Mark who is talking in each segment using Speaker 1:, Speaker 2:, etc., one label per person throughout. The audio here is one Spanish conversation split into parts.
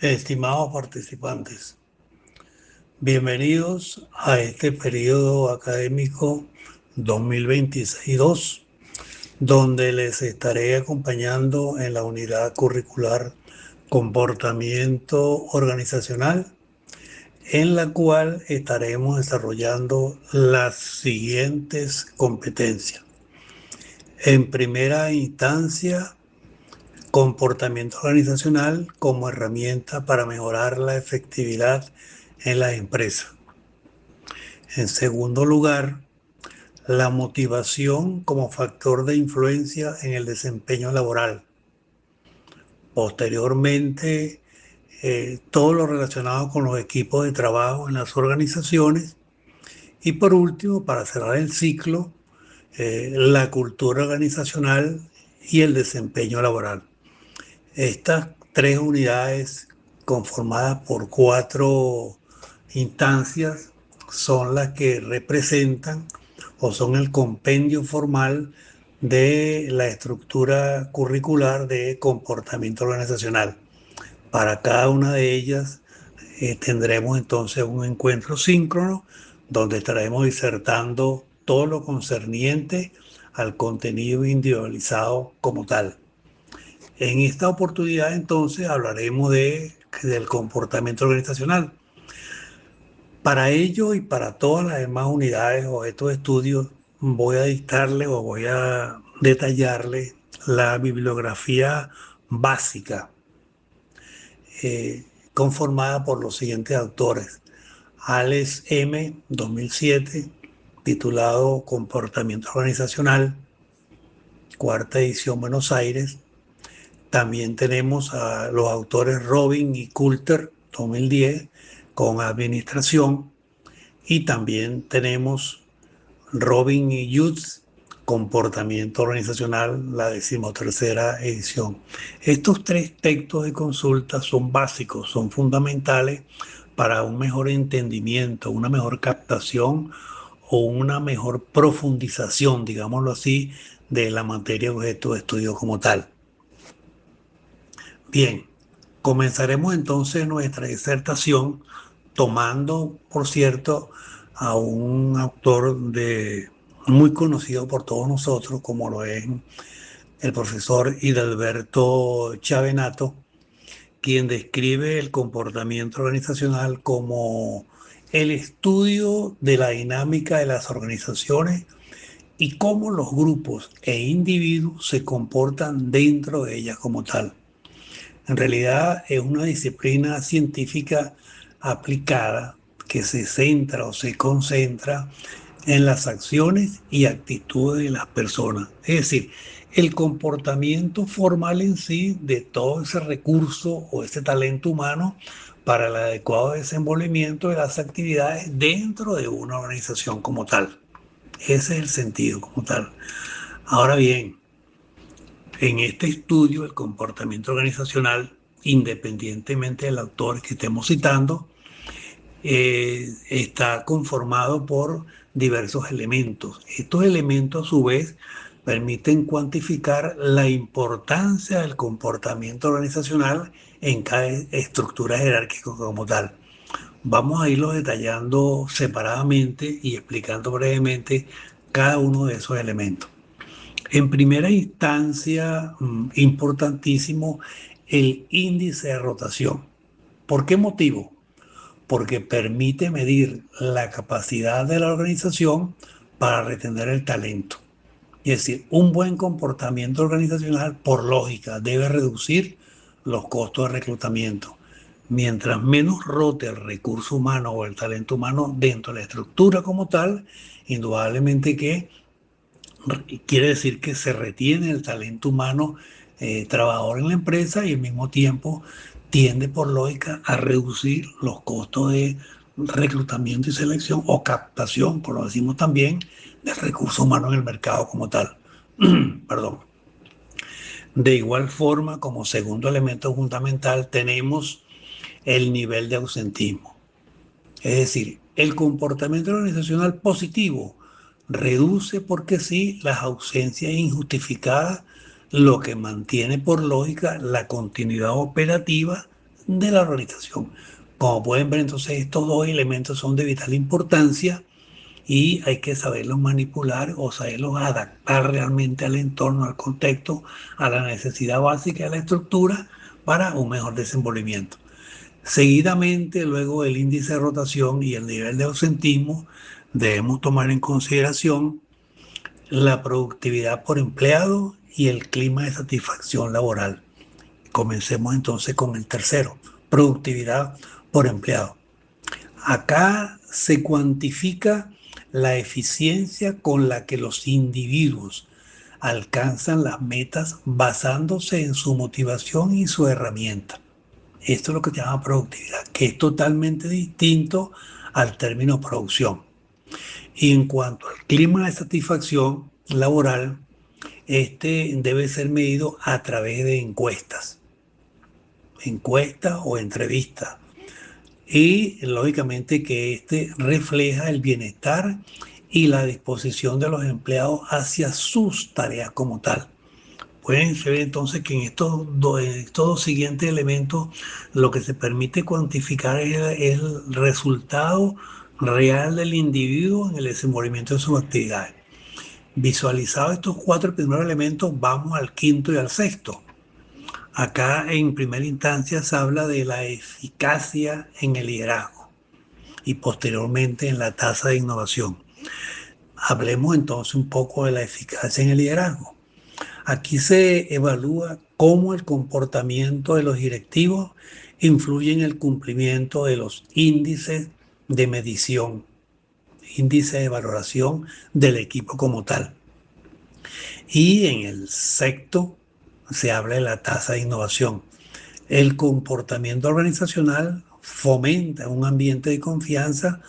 Speaker 1: Estimados participantes, bienvenidos a este periodo académico 2026-2, donde les estaré acompañando en la unidad curricular Comportamiento Organizacional, en la cual estaremos desarrollando las siguientes competencias. En primera instancia, comportamiento organizacional como herramienta para mejorar la efectividad en las empresas. En segundo lugar, la motivación como factor de influencia en el desempeño laboral. Posteriormente, todo lo relacionado con los equipos de trabajo en las organizaciones. Y por último, para cerrar el ciclo, la cultura organizacional y el desempeño laboral. Estas tres unidades conformadas por 4 instancias son las que representan o son el compendio formal de la estructura curricular de comportamiento organizacional. Para cada una de ellas tendremos entonces un encuentro síncrono donde estaremos disertando todo lo concerniente al contenido individualizado como tal. En esta oportunidad entonces hablaremos del comportamiento organizacional. Para ello y para todas las demás unidades o estos estudios voy a dictarle o voy a detallarle la bibliografía básica conformada por los siguientes autores. Alex M. 2007, titulado Comportamiento Organizacional, cuarta edición, Buenos Aires. También tenemos a los autores Robin y Coulter, 2010, con Administración. Y también tenemos Robin y Jutz, Comportamiento Organizacional, la 13ª edición. Estos tres textos de consulta son básicos, son fundamentales para un mejor entendimiento, una mejor captación o una mejor profundización, digámoslo así, de la materia objeto de estudio como tal. Bien, comenzaremos entonces nuestra disertación tomando, por cierto, a un autor muy conocido por todos nosotros, como lo es el profesor Hidalberto Chavenato, quien describe el comportamiento organizacional como el estudio de la dinámica de las organizaciones y cómo los grupos e individuos se comportan dentro de ellas como tal. En realidad es una disciplina científica aplicada que se centra o se concentra en las acciones y actitudes de las personas. Es decir, el comportamiento formal en sí de todo ese recurso o ese talento humano para el adecuado desenvolvimiento de las actividades dentro de una organización como tal. Ese es el sentido como tal. Ahora bien, en este estudio, el comportamiento organizacional, independientemente del autor que estemos citando, está conformado por diversos elementos. Estos elementos, a su vez, permiten cuantificar la importancia del comportamiento organizacional en cada estructura jerárquica como tal. Vamos a irlos detallando separadamente y explicando brevemente cada uno de esos elementos. En primera instancia, importantísimo, el índice de rotación. ¿Por qué motivo? Porque permite medir la capacidad de la organización para retener el talento. Es decir, un buen comportamiento organizacional, por lógica, debe reducir los costos de reclutamiento. Mientras menos rote el recurso humano o el talento humano dentro de la estructura como tal, indudablemente que quiere decir que se retiene el talento humano trabajador en la empresa y al mismo tiempo tiende por lógica a reducir los costos de reclutamiento y selección o captación, por lo decimos también, del recurso humano en el mercado como tal. Perdón. De igual forma, como segundo elemento fundamental, tenemos el nivel de ausentismo. Es decir, el comportamiento organizacional positivo reduce porque sí las ausencias injustificadas, lo que mantiene por lógica la continuidad operativa de la organización. Como pueden ver, entonces estos dos elementos son de vital importancia y hay que saberlos manipular o saberlos adaptar realmente al entorno, al contexto, a la necesidad básica de la estructura para un mejor desenvolvimiento. Seguidamente, luego el índice de rotación y el nivel de ausentismo, debemos tomar en consideración la productividad por empleado y el clima de satisfacción laboral. Comencemos entonces con el tercero, productividad por empleado. Acá se cuantifica la eficiencia con la que los individuos alcanzan las metas basándose en su motivación y su herramienta. Esto es lo que se llama productividad, que es totalmente distinto al término producción. Y en cuanto al clima de satisfacción laboral, este debe ser medido a través de encuestas o entrevistas. Y lógicamente que este refleja el bienestar y la disposición de los empleados hacia sus tareas como tal. Pueden ver entonces que en estos dos siguientes elementos lo que se permite cuantificar es el resultado real del individuo en el desenvolvimiento de sus actividades. Visualizados estos cuatro primeros elementos, vamos al quinto y al sexto. Acá en primera instancia se habla de la eficacia en el liderazgo y posteriormente en la tasa de innovación. Hablemos entonces un poco de la eficacia en el liderazgo. Aquí se evalúa cómo el comportamiento de los directivos influye en el cumplimiento de los índices de medición, índice de valoración del equipo como tal. Y en el sexto se habla de la tasa de innovación. El comportamiento organizacional fomenta un ambiente de confianza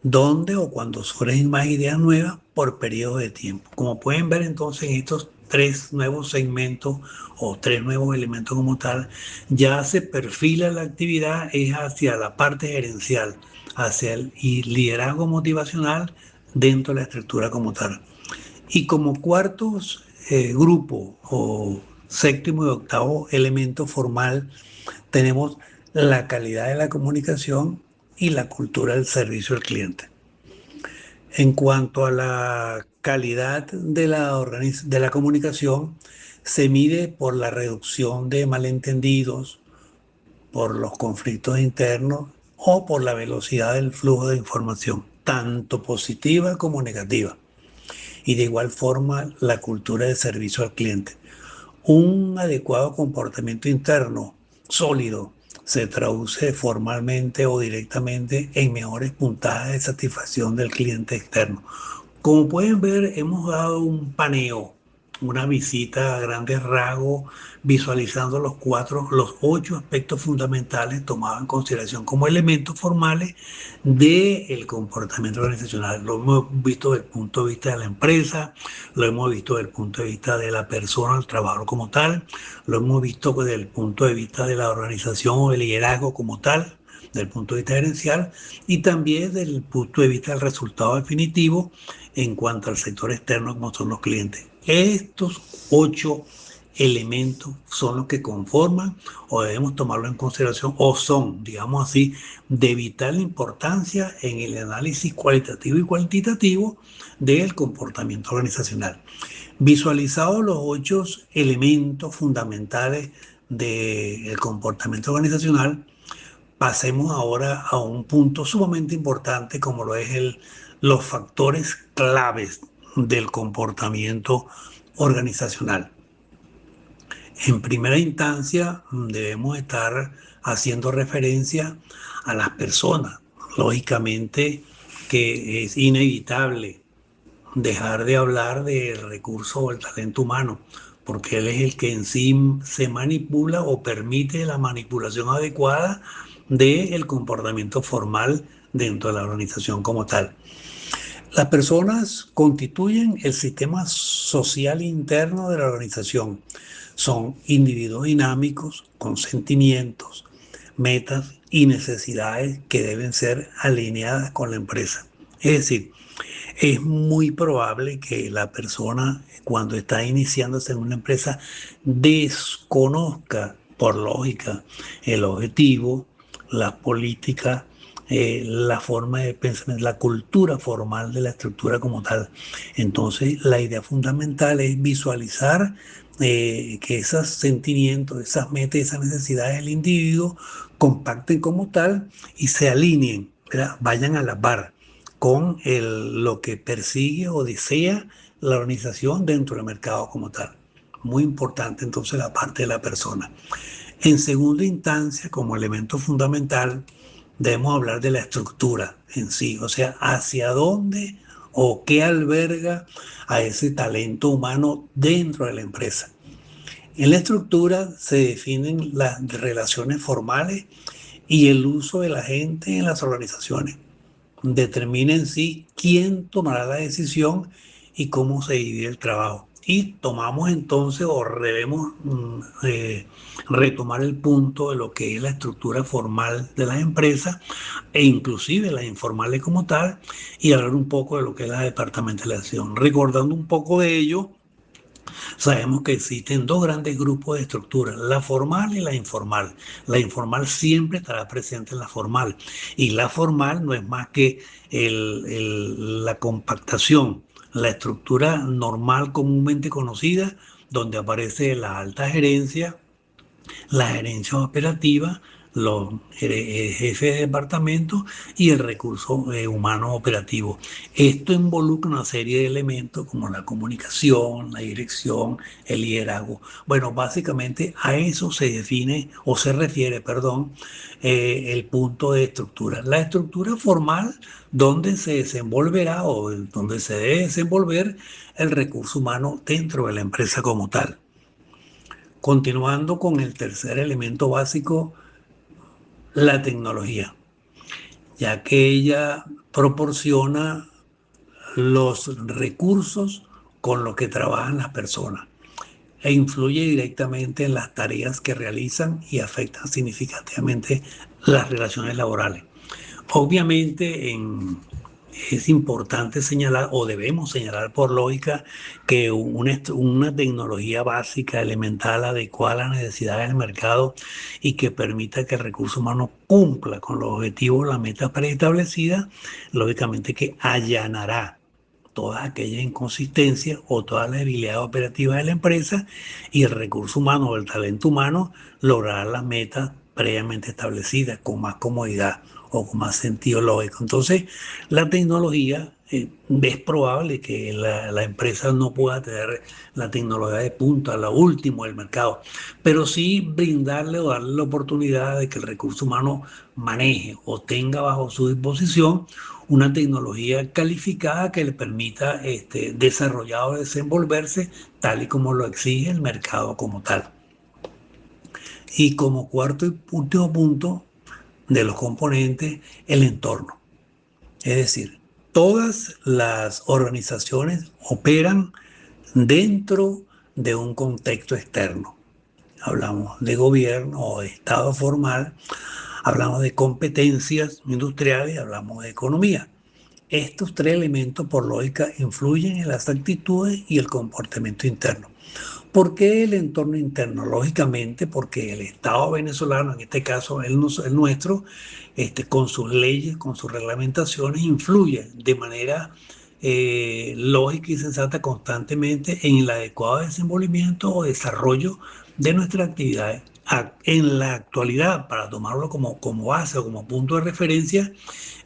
Speaker 1: donde o cuando surgen más ideas nuevas por periodos de tiempo. Como pueden ver entonces en estos tres nuevos segmentos o tres nuevos elementos como tal, ya se perfila la actividad es hacia la parte gerencial, hacia el liderazgo motivacional dentro de la estructura como tal. Y como cuartos grupo o séptimo y octavo elemento formal, tenemos la calidad de la comunicación y la cultura del servicio al cliente. En cuanto a la calidad de la comunicación, se mide por la reducción de malentendidos, por los conflictos internos o por la velocidad del flujo de información, tanto positiva como negativa. Y de igual forma, la cultura de servicio al cliente. Un adecuado comportamiento interno sólido se traduce formalmente o directamente en mejores puntajes de satisfacción del cliente externo. Como pueden ver, hemos dado un paneo, una visita a grandes rasgos, visualizando los 8 aspectos fundamentales tomados en consideración como elementos formales del comportamiento organizacional. Lo hemos visto desde el punto de vista de la empresa, lo hemos visto desde el punto de vista de la persona, el trabajador como tal, lo hemos visto desde el punto de vista de la organización o del liderazgo como tal, desde el punto de vista gerencial y también desde el punto de vista del resultado definitivo en cuanto al sector externo como son los clientes. Estos 8 elementos son los que conforman o debemos tomarlo en consideración o son, digamos así, de vital importancia en el análisis cualitativo y cuantitativo del comportamiento organizacional. Visualizados los 8 elementos fundamentales del comportamiento organizacional, pasemos ahora a un punto sumamente importante como lo es los factores claves del comportamiento organizacional. En primera instancia, debemos estar haciendo referencia a las personas. Lógicamente que es inevitable dejar de hablar del recurso o el talento humano, porque él es el que en sí se manipula o permite la manipulación adecuada del comportamiento formal dentro de la organización como tal. Las personas constituyen el sistema social interno de la organización. Son individuos dinámicos con sentimientos, metas y necesidades que deben ser alineadas con la empresa. Es decir, es muy probable que la persona cuando está iniciándose en una empresa desconozca por lógica, el objetivo, las políticas, la forma de pensar, la cultura formal de la estructura como tal. Entonces, la idea fundamental es visualizar que esos sentimientos, esas metas, esas necesidades del individuo compacten como tal y se alineen, ¿verdad? Vayan a la par con lo que persigue o desea la organización dentro del mercado como tal. Muy importante entonces la parte de la persona. En segunda instancia, como elemento fundamental, debemos hablar de la estructura en sí, o sea, hacia dónde o qué alberga a ese talento humano dentro de la empresa. En la estructura se definen las relaciones formales y el uso de la gente en las organizaciones. Determina en sí quién tomará la decisión y cómo se divide el trabajo. Y tomamos entonces o debemos retomar el punto de lo que es la estructura formal de las empresas e inclusive las informales como tal y hablar un poco de lo que es la departamentalización. Recordando un poco de ello, sabemos que existen dos grandes grupos de estructuras, la formal y la informal. La informal siempre estará presente en la formal y la formal no es más que la compactación, la estructura normal comúnmente conocida, donde aparece la alta gerencia, la gerencia operativa, los jefes de departamento y el recurso humano operativo. Esto involucra una serie de elementos como la comunicación, la dirección, el liderazgo. Bueno, básicamente a eso se define o se refiere, perdón, el punto de estructura. La estructura formal donde se desenvolverá o donde se debe desenvolver el recurso humano dentro de la empresa como tal. Continuando con el tercer elemento básico, la tecnología, ya que ella proporciona los recursos con los que trabajan las personas e influye directamente en las tareas que realizan y afectan significativamente las relaciones laborales. Obviamente es importante señalar o debemos señalar por lógica que una tecnología básica, elemental, adecuada a las necesidades del mercado y que permita que el recurso humano cumpla con los objetivos, las metas preestablecidas, lógicamente que allanará todas aquellas inconsistencias o todas las debilidades operativas de la empresa y el recurso humano o el talento humano logrará las metas previamente establecidas con más comodidad o con más sentido lógico. Entonces, la tecnología, es probable que la empresa no pueda tener la tecnología de punta, la última del mercado, pero sí brindarle o darle la oportunidad de que el recurso humano maneje o tenga bajo su disposición una tecnología calificada que le permita desarrollar o desenvolverse tal y como lo exige el mercado como tal. Y como cuarto y último punto de los componentes, el entorno. Es decir, todas las organizaciones operan dentro de un contexto externo. Hablamos de gobierno o de estado formal, hablamos de competencias industriales, hablamos de economía. Estos tres elementos, por lógica, influyen en las actitudes y el comportamiento interno. ¿Por qué el entorno interno? Lógicamente, porque el Estado venezolano, en este caso el nuestro, con sus leyes, con sus reglamentaciones, influye de manera lógica y sensata constantemente en el adecuado desenvolvimiento o desarrollo de nuestras actividades. En la actualidad, para tomarlo como base o como punto de referencia,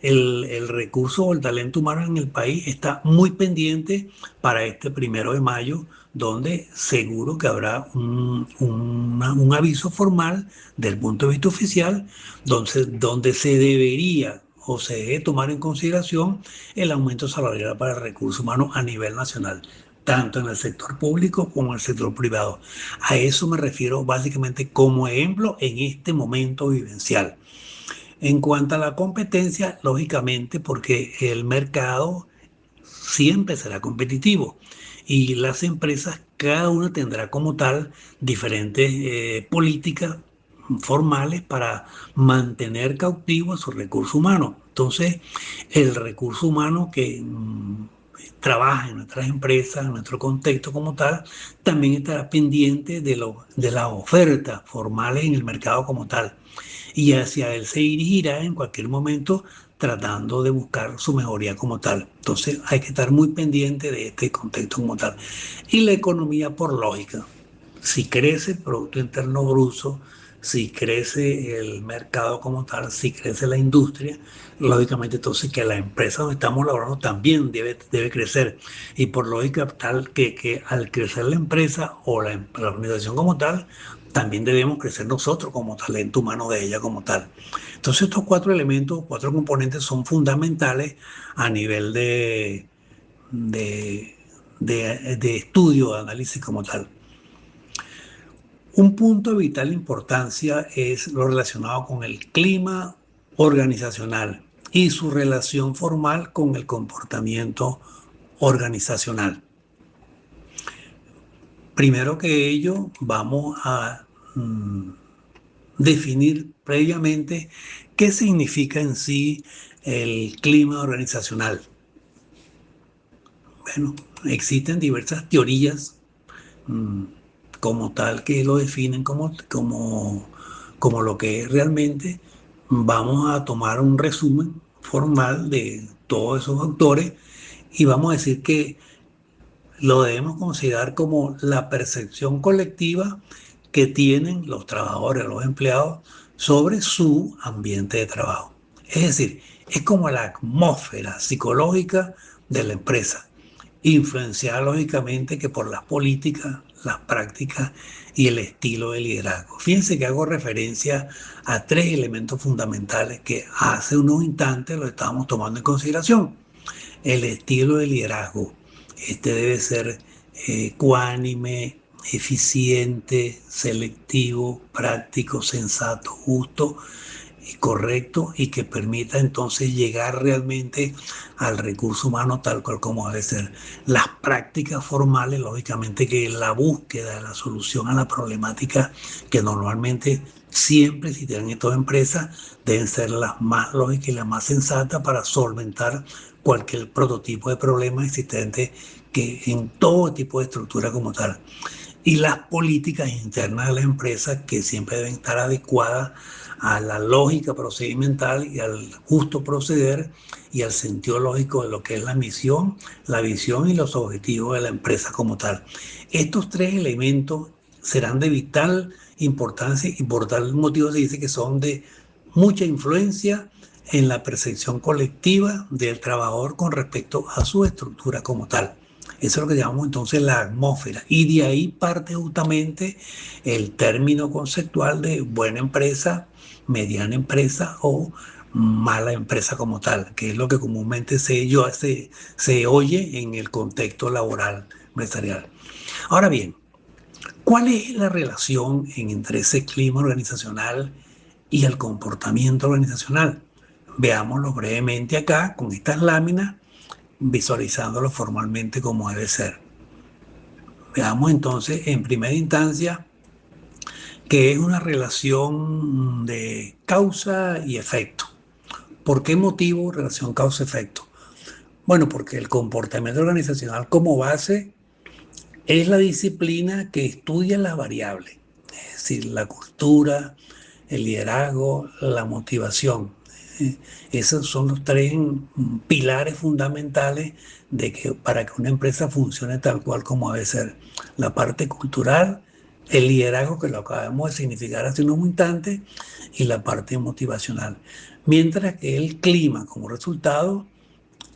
Speaker 1: el recurso o el talento humano en el país está muy pendiente para este 1 de mayo, donde seguro que habrá un aviso formal del punto de vista oficial, donde se debería o se debe tomar en consideración el aumento salarial para el recurso humano a nivel nacional, tanto en el sector público como en el sector privado. A eso me refiero básicamente como ejemplo en este momento vivencial. En cuanto a la competencia, lógicamente, porque el mercado siempre será competitivo y las empresas, cada una tendrá como tal diferentes políticas formales para mantener cautivo a su recurso humano. Entonces, el recurso humano que trabaja en nuestras empresas, en nuestro contexto como tal, también estará pendiente de las ofertas formales en el mercado como tal. Y hacia él se dirigirá en cualquier momento tratando de buscar su mejoría como tal. Entonces hay que estar muy pendiente de este contexto como tal. Y la economía por lógica. Si crece el Producto Interno Bruto, si crece el mercado como tal, si crece la industria, lógicamente entonces que la empresa donde estamos laborando también debe crecer. Y por lógica tal que al crecer la empresa o la organización como tal, también debemos crecer nosotros como talento humano de ella como tal. Entonces estos cuatro elementos, cuatro componentes son fundamentales a nivel de, de estudio, de análisis como tal. Un punto de vital importancia es lo relacionado con el clima organizacional y su relación formal con el comportamiento organizacional. Primero que ello, vamos a definir previamente qué significa en sí el clima organizacional. Bueno, existen diversas teorías mmm, como tal que lo definen como lo que es realmente. Vamos a tomar un resumen formal de todos esos autores y vamos a decir que lo debemos considerar como la percepción colectiva que tienen los trabajadores, los empleados, sobre su ambiente de trabajo. Es decir, es como la atmósfera psicológica de la empresa, influenciada lógicamente que por las políticas, las prácticas y el estilo de liderazgo. Fíjense que hago referencia a tres elementos fundamentales que hace unos instantes lo estábamos tomando en consideración. El estilo de liderazgo. Este debe ser ecuánime, eficiente, selectivo, práctico, sensato, justo y correcto y que permita entonces llegar realmente al recurso humano tal cual como debe ser. Las prácticas formales, lógicamente que la búsqueda de la solución a la problemática que normalmente siempre existirán en toda empresa deben ser las más lógicas y las más sensatas para solventar cualquier prototipo de problema existente que en todo tipo de estructura como tal. Y las políticas internas de la empresa que siempre deben estar adecuadas a la lógica procedimental y al justo proceder y al sentido lógico de lo que es la misión, la visión y los objetivos de la empresa como tal. Estos tres elementos serán de vital importancia y por tal motivo se dice que son de mucha influencia en la percepción colectiva del trabajador con respecto a su estructura como tal. Eso es lo que llamamos entonces la atmósfera. Y de ahí parte justamente el término conceptual de buena empresa, mediana empresa o mala empresa como tal, que es lo que comúnmente se oye en el contexto laboral empresarial. Ahora bien, ¿cuál es la relación entre ese clima organizacional y el comportamiento organizacional? Veámoslo brevemente acá con estas láminas, visualizándolo formalmente como debe ser. Veamos entonces en primera instancia que es una relación de causa y efecto. ¿Por qué motivo relación causa-efecto? Bueno, porque el comportamiento organizacional como base es la disciplina que estudia las variables, es decir, la cultura, el liderazgo, la motivación. Esos son los tres pilares fundamentales de que para que una empresa funcione tal cual como debe ser. La parte cultural, el liderazgo, que lo acabamos de significar hace unos instantes, y la parte motivacional. Mientras que el clima, como resultado,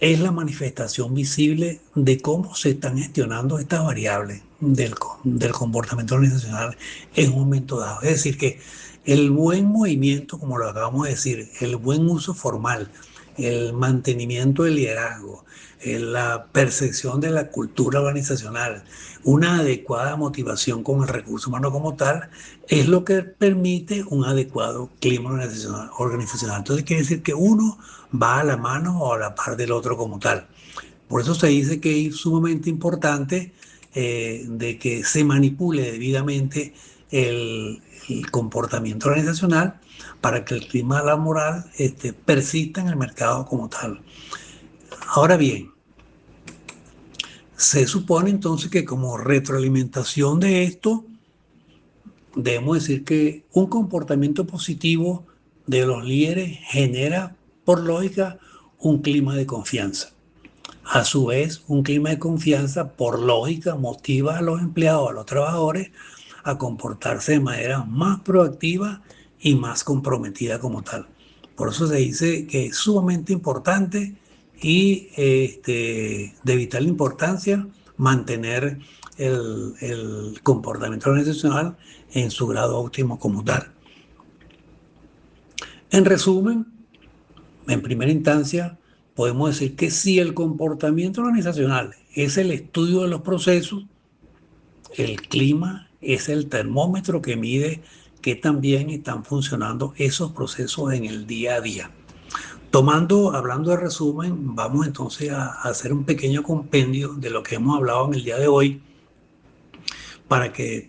Speaker 1: es la manifestación visible de cómo se están gestionando estas variables del comportamiento organizacional en un momento dado. Es decir, que el buen movimiento, como lo acabamos de decir, el buen uso formal, el mantenimiento del liderazgo, la percepción de la cultura organizacional, una adecuada motivación con el recurso humano como tal, es lo que permite un adecuado clima organizacional. Entonces quiere decir que uno va a la mano o a la par del otro como tal. Por eso se dice que es sumamente importante de que se manipule debidamente el comportamiento organizacional para que el clima laboral persista en el mercado como tal. Ahora bien, Se supone entonces que como retroalimentación de esto, debemos decir que un comportamiento positivo de los líderes genera, por lógica, un clima de confianza. A su vez, un clima de confianza, por lógica, motiva a los empleados, a los trabajadores, a comportarse de manera más proactiva y más comprometida como tal. Por eso se dice que es sumamente importante y de vital importancia mantener el comportamiento organizacional en su grado óptimo como tal. En resumen, en primera instancia, podemos decir que si el comportamiento organizacional es el estudio de los procesos, el clima es el termómetro que mide qué tan bien están funcionando esos procesos en el día a día. Hablando de resumen, vamos entonces a hacer un pequeño compendio de lo que hemos hablado en el día de hoy para que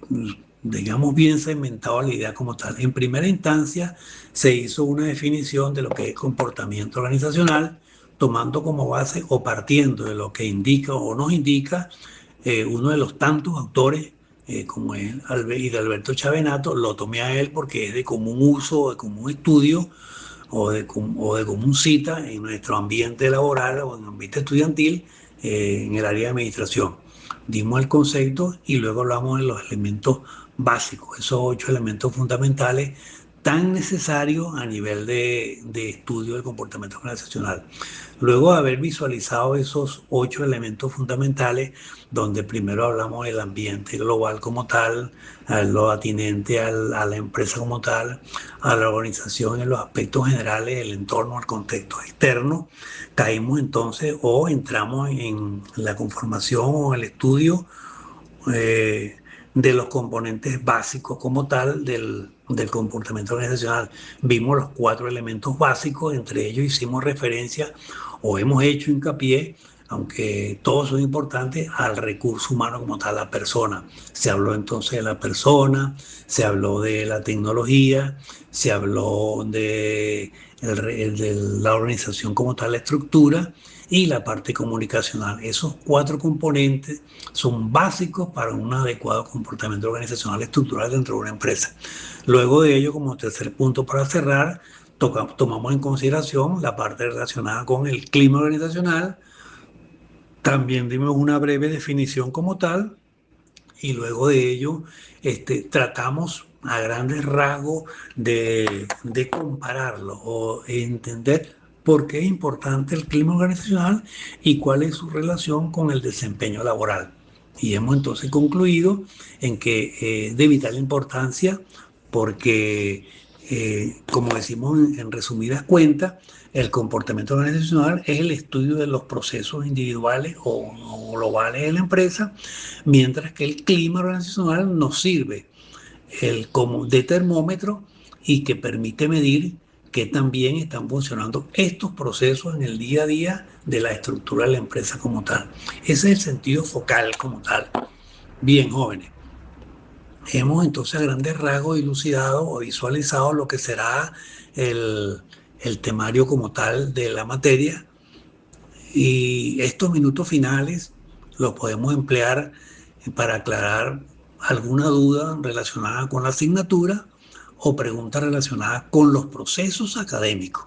Speaker 1: digamos bien segmentado la idea como tal. En primera instancia se hizo una definición de lo que es comportamiento organizacional, tomando como base o partiendo de lo que indica o nos indica uno de los tantos autores como es Alberto Chavenato. Lo tomé a él porque es de común uso, de común estudio o de común cita en nuestro ambiente laboral o en el ambiente estudiantil en el área de administración. Dimos el concepto y luego hablamos de los elementos básicos, esos 8 elementos fundamentales tan necesarios a nivel de estudio del comportamiento organizacional. Luego de haber visualizado esos 8 elementos fundamentales, donde primero hablamos del ambiente global como tal, a lo atinente a la empresa como tal, a la organización en los aspectos generales, el entorno, el contexto externo, caímos entonces o entramos en la conformación o el estudio eh, de los componentes básicos como tal del comportamiento organizacional. Vimos los 4 elementos básicos, entre ellos hicimos referencia o hemos hecho hincapié, aunque todos son importantes, al recurso humano como tal, la persona. Se habló entonces de la persona, se habló de la tecnología, se habló de la organización como tal, la estructura y la parte comunicacional. Esos 4 componentes son básicos para un adecuado comportamiento organizacional estructural dentro de una empresa. Luego de ello, como tercer punto para cerrar, tomamos en consideración la parte relacionada con el clima organizacional. También dimos una breve definición como tal y luego de ello tratamos a grandes rasgos de compararlo o entender por qué es importante el clima organizacional y cuál es su relación con el desempeño laboral. Y hemos entonces concluido en que es de vital importancia porque, como decimos en resumidas cuentas, el comportamiento organizacional es el estudio de los procesos individuales o globales de la empresa, mientras que el clima organizacional nos sirve como de termómetro y que permite medir que también están funcionando estos procesos en el día a día de la estructura de la empresa como tal. Ese es el sentido focal como tal. Bien, jóvenes. Hemos entonces a grandes rasgos dilucidado o visualizado lo que será el, el temario como tal de la materia y estos minutos finales los podemos emplear para aclarar alguna duda relacionada con la asignatura o preguntas relacionadas con los procesos académicos.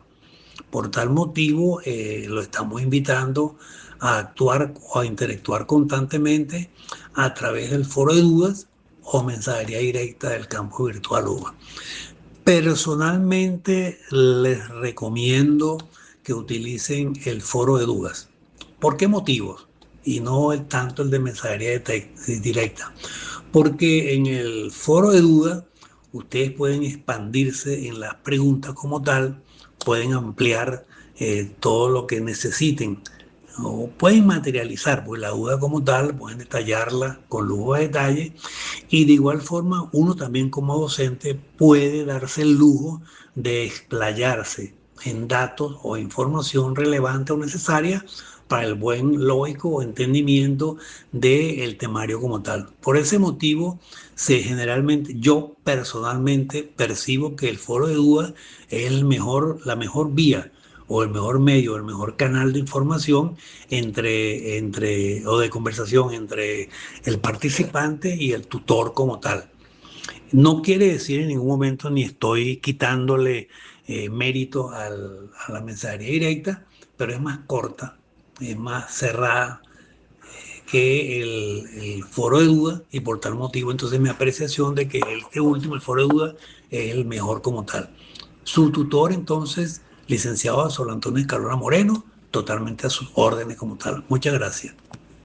Speaker 1: Por tal motivo, lo estamos invitando a actuar o a interactuar constantemente a través del foro de dudas o mensajería directa del campo virtual UBA. Personalmente les recomiendo que utilicen el foro de dudas. ¿Por qué motivos? Y no tanto el de mensajería directa. Porque en el foro de dudas ustedes pueden expandirse en las preguntas como tal, pueden ampliar todo lo que necesiten o pueden materializar, pues la duda como tal, pueden detallarla con lujo de detalle y de igual forma uno también como docente puede darse el lujo de explayarse en datos o información relevante o necesaria para el buen lógico o entendimiento del temario como tal. Por ese motivo, generalmente yo personalmente percibo que el foro de dudas es la mejor vía o el mejor medio, el mejor canal de información o de conversación entre el participante y el tutor como tal. No quiere decir en ningún momento ni estoy quitándole mérito a la mensajería directa, pero es más corta, es más cerrada que el foro de duda y por tal motivo entonces mi apreciación de que este último, el foro de duda, es el mejor como tal. Su tutor entonces, licenciado Sol Antonio Escalona Moreno, totalmente a sus órdenes como tal. Muchas gracias.